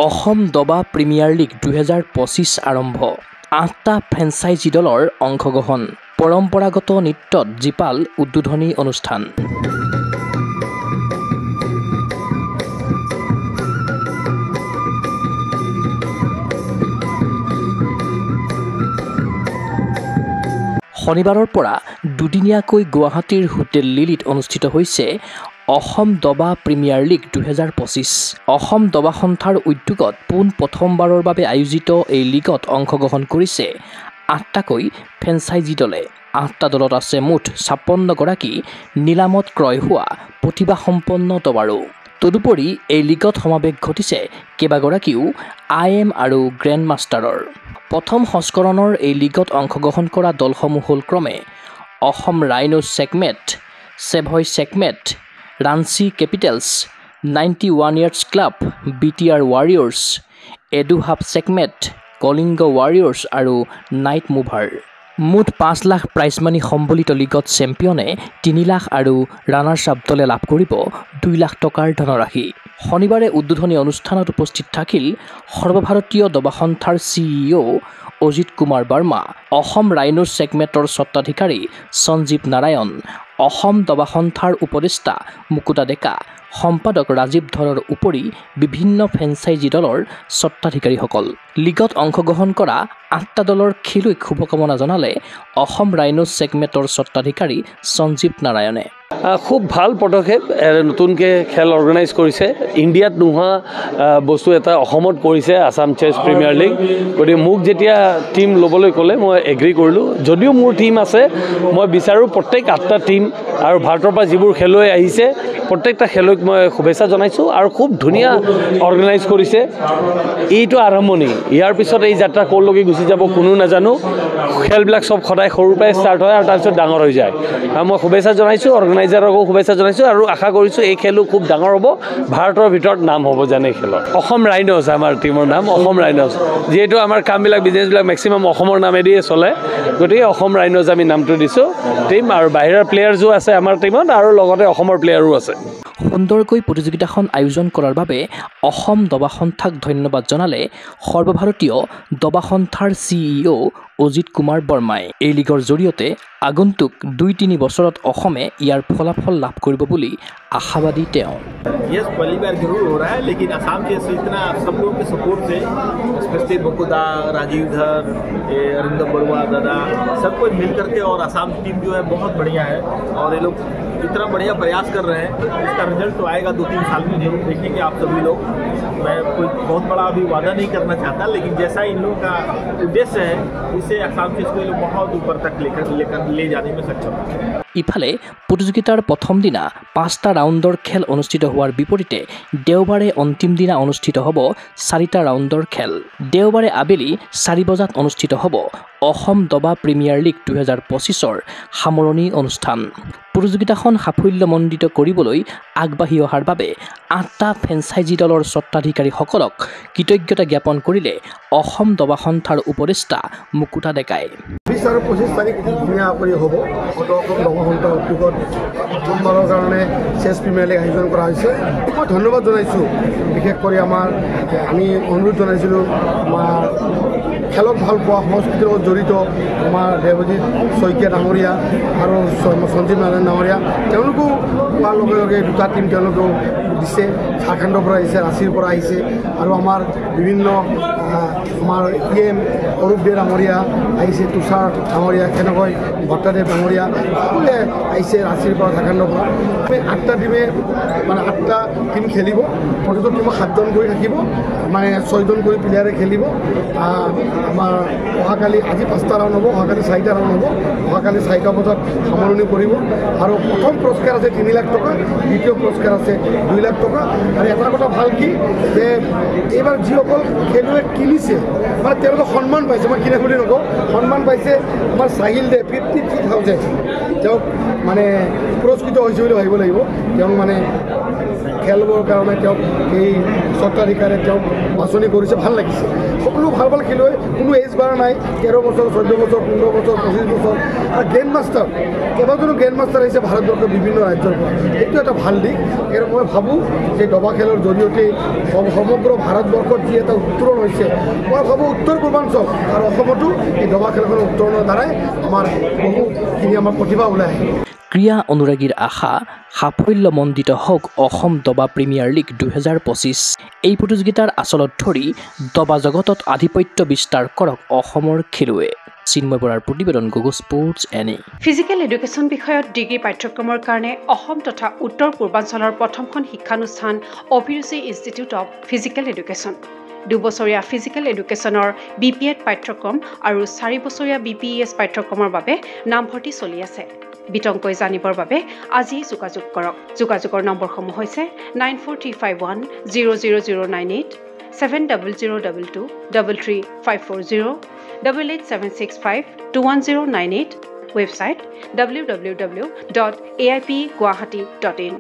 অসম দবা premier league 2025 আৰম্ভ। 8টা franchise দলৰ অংশগ্ৰহণ। পৰম্পৰাগত নৃত্যত জীপাল উদ্বোধনী অনুষ্ঠান। শনিবাৰৰ পৰা দুদিনীয়াকৈ গুৱাহাটীৰ হোটেল লিলিত অনুষ্ঠিত হৈছে অসম দবা প্ৰিমিয়াৰ লীগ 2025। অসম দবা সন্থাৰ উদ্যোগত প্ৰথমবাৰৰ বাবে আয়োজিত এই লীগত অংশগ্ৰহণ কৰিছে 8টাকৈ ফ্ৰেঞ্চাইজি দলে। 8টা দলত আছে মুঠ 56 গৰাকী নিলামত ক্ৰয় হোৱা প্ৰতিভাসম্পন্ন দবাৰু। তদুপৰি এই লীগত সমাৱেশ ঘটিছে কেইবাগৰাকীও IM আৰু গ্ৰেণ্ড মাষ্টাৰৰ। প্ৰথম সংস্কৰণৰ এই লীগত অংশগ্ৰহণ কৰা দলসমূহ হ'ল ক্ৰমে অসম ৰাইন'জ চেকমেট, চেভয় checkmate, Ranchi capitals, 91 years club, BTR warriors, edu hub checkmate, Kalinga warriors আৰু নাইট মুভাৰ। মুঠ 5 লাখ প্ৰাইজ মানি সম্বলিত লীগত চেম্পিয়নে 3 লাখ আৰু ৰানাৰ্ছ আপ দলে লাভ কৰিব 2 লাখ টকাৰ ধনৰাশি। শনিবাৰে উদ্বোধনী অনুষ্ঠানত উপস্থিত থাকিল সৰ্বভাৰতীয় দবা সন্থাৰ CEO অজিত কুমাৰ বৰ্মা, অসম ৰাইন'জ চেকমেটৰ স্বত্বাধিকাৰী সঞ্জীৱ নাৰায়ণ, অসম দবা সন্থাৰ উপদেষ্টা মুকুতা ডেকা, সম্পাদক ৰাজীৱ ধৰৰ উপৰি বিভিন্ন ফ্ৰেঞ্চাইজি দলৰ স্বত্বাধিকাৰীসকল। লীগত অংশগ্ৰহণ কৰা 8টা দলৰ খেলুৱৈক শুভকামনা জনালে অসম ৰাইন'জ চেকমেটৰ স্বত্বাধিকাৰী সঞ্জীৱ নাৰায়ণে। খুব ভাল পদক্ষেপ, নতুনকৈ খেল অৰ্গেনাইজ কৰিছে। ইণ্ডিয়াত নোহোৱা বস্তু এটা অসমত কৰিছে আছাম চেছ প্ৰিমিয়াৰ লীগ। গতিকে মোক যেতিয়া টীম ল'বলৈ ক'লে মই এগ্ৰী কৰিলোঁ। যদিও মোৰ টীম আছে, মই বিচাৰোঁ প্ৰত্যেক 8টা টীম আৰু ভাৰতৰ পৰা যিবোৰ খেলুৱৈ আহিছে প্ৰত্যেকটা খেলুৱৈক মই শুভেচ্ছা জনাইছোঁ আৰু খুব ধুনীয়া অৰ্গেনাইজ কৰিছে। এইটো আৰম্ভণি, ইয়াৰ পিছত এই যাত্ৰা ক'লৈকে গুচি যাব কোনো নাজানো। খেলবিলাক চব সদায় সৰুৰ পৰাই ষ্টাৰ্ট হয় আৰু তাৰপিছত ডাঙৰ হৈ যায়। আৰু মই শুভেচ্ছা জনাইছোঁ, অৰ্গেনাইজাৰকো শুভেচ্ছা জনাইছোঁ আৰু আশা কৰিছোঁ এই খেলো খুব ডাঙৰ হ'ব, ভাৰতৰ ভিতৰত নাম হ'ব যেন এই খেলত। অসম ৰাইন'জ আমাৰ টীমৰ নাম, অসম ৰাইন'জ। যিহেতু আমাৰ কামবিলাক বিজনেছবিলাক মেক্সিমাম অসমৰ নামেদিয়ে চলে, গতিকে অসম ৰাইন'জ আমি নামটো দিছোঁ টীম। আৰু বাহিৰৰ প্লেয়াৰ্ছো আছে আমাৰ টীমত আৰু লগতে অসমৰ প্লেয়াৰো আছে। সুন্দৰকৈ প্ৰতিযোগিতাখন আয়োজন কৰাৰ বাবে অসম দবা সন্থাক ধন্যবাদ জনালে সৰ্বভাৰতীয় দবা সন্থাৰ CEO অজিত কুমাৰ বৰ্মাই। এই লীগৰ জৰিয়তে আগন্তুক 2-3 বছৰত অসমে ইয়াৰ ফলাফল লাভ কৰিব বুলি आशावादी यस पहली बार जरूर हो रहा है, लेकिन आसाम के इतना सब लोगों के सपोर्ट से, स्पेशली मुकुदा, राजीव धर, अरिंदम बरुआ दादा, सब कोई मिल करके और आसाम टीम जो है बहुत बढ़िया है और ये लोग इतना बढ़िया प्रयास कर रहे हैं। इसका रिजल्ट तो आएगा 2-3 साल में जरूर देखेंगे आप सभी लोग। मैं कोई बहुत बड़ा अभी वादा नहीं करना चाहता, लेकिन जैसा इन लोगों का उद्देश्य है इससे आसाम चेस को लोग बहुत ऊपर तक लेकर ले जाने में सक्षम है। ইফালে প্ৰতিযোগিতাৰ প্ৰথম দিনা 5টা ৰাউণ্ডৰ খেল অনুষ্ঠিত হোৱাৰ বিপৰীতে দেওবাৰে অন্তিম দিনা অনুষ্ঠিত হ'ব 4টা ৰাউণ্ডৰ খেল। দেওবাৰে আবেলি 4 বজাত অনুষ্ঠিত হ'ব অসম দবা প্ৰিমিয়াৰ লীগ 2025ৰ সামৰণি অনুষ্ঠান। প্ৰতিযোগিতাখন সাফল্যমণ্ডিত কৰিবলৈ আগবাঢ়ি অহাৰ বাবে 8টা ফ্ৰেঞ্চাইজি দলৰ স্বত্বাধিকাৰীসকলক কৃতজ্ঞতা জ্ঞাপন কৰিলে অসম দবা সন্থাৰ উপদেষ্টা মুকুতা ডেকাই। 20 আৰু 25 তাৰিখ ধুনীয়া কৰি হ'ব। অসম দবা সন্থাৰ উদ্যোগত প্ৰথমবাৰৰ কাৰণে চেছ প্ৰিমিয়াৰ লীগ আয়োজন কৰা হৈছে। মই ধন্যবাদ জনাইছোঁ, বিশেষ কৰি আমি অনুৰোধ জনাইছিলোঁ আমাৰ খেলক ভাল পোৱা সংস্কৃতিৰ লগত জড়িত আমাৰ দেৱজিৎ শইকীয়া ডাঙৰীয়া আৰু সঞ্জীৱ নাৰায়ণ ডাঙৰীয়া, তেওঁলোকো পোৱাৰ লগে লগে 2টা টীম তেওঁলোকেও দিছে। ঝাৰখণ্ডৰ পৰা আহিছে, ৰাঁচীৰ পৰা আহিছে আৰু আমাৰ বিভিন্ন আমাৰ EM অৰূপ দে ডাঙৰীয়া আহিছে, তুষাৰ ডাঙৰীয়া, কেনেকৈ ভট্টাদেৱ ডাঙৰীয়া সকলোৱে আহিছে ৰাঁচীৰ পৰা, ঝাৰখণ্ডৰ পৰা। 8টা টীমে 8টা টীম খেলিব। প্ৰতিটো টীমত 7জন কৰি থাকিব, 6জন কৰি প্লেয়াৰে খেলিব। আমাৰ অহাকালি আজি 5টা ৰাউণ্ড হ'ব, অহাকালি 4টা ৰাউণ্ড হ'ব। অহাকালি 4টা বজাত সামৰণি কৰিব আৰু প্ৰথম পুৰস্কাৰ আছে 3 লাখ টকা, দ্বিতীয় পুৰস্কাৰ আছে 2 লাখ টকা। আৰু এটা কথা ভাল কি যে এইবাৰ যিসকল খেলুৱৈ কিনিছে তেওঁলোকে সন্মান পাইছে। মই কিনে বুলি নকওঁ, সন্মান পাইছে। আমাৰ চাহিল দে 53,000 তেওঁক পুৰস্কৃত হৈছে বুলি ভাবিব লাগিব। তেওঁক খেলবৰ কাৰণে তেওঁক এই স্বত্বাধিকাৰে তেওঁক বাছনি কৰিছে, ভাল লাগিছে। সকলো ভাল ভাল খেলুৱৈ, কোনো এজ বাৰ নাই, 13 বছৰ, 14 বছৰ, 15 বছৰ, 25 বছৰ, আৰু গ্ৰেণ্ড মাষ্টাৰ, কেইবাজনো গ্ৰেণ্ড মাষ্টাৰ আহিছে ভাৰতবৰ্ষৰ বিভিন্ন ৰাজ্যৰ পৰা। এইটো এটা ভাল দিশ। আৰু মই ভাবোঁ যে দবা খেলৰ জৰিয়তে সমগ্ৰ ভাৰতবৰ্ষত যি এটা উত্তৰণ হৈছে, মই ভাবোঁ উত্তৰ পূৰ্বাঞ্চল আৰু অসমতো এই দবা খেলখনৰ উত্তৰণৰ দ্বাৰাই আমাৰ বহুখিনি আমাৰ প্ৰতিভা ওলাই আহে। ক্ৰীড়া অনুৰাগীৰ আশা সাফল্যমণ্ডিত হওক অসম দবা প্ৰিমিয়াৰ লীগ 2025। এই প্ৰতিযোগিতাৰ আচলত ধৰি দবা জগতত আধিপত্য বিস্তাৰ কৰক অসমৰ খেলুৱৈ। চিন্ময় বৰাৰ প্ৰতিবেদন, গগো স্পৰ্টছ এনে। ফিজিকেল এডুকেশ্যন বিষয়ত ডিগ্ৰী পাঠ্যক্ৰমৰ কাৰণে অসম তথা উত্তৰ পূৰ্বাঞ্চলৰ প্ৰথমখন শিক্ষানুষ্ঠান অভিৰুচি ইনষ্টিটিউট অৱ ফিজিকেল এডুকেশ্যন। 2 বছৰীয়া ফিজিকেল এডুকেশ্যনৰ BPEd পাঠ্যক্ৰম আৰু 4 বছৰীয়া BPES পাঠ্যক্ৰমৰ বাবে নামভৰ্তি চলি আছে। বিতংকৈ জানিবৰ বাবে আজি যোগাযোগ কৰক। যোগাযোগৰ নম্বৰসমূহ হৈছে 9435100098, 7002 33540, 88765210998, ৱেবছাইট www.aipguwahati.in।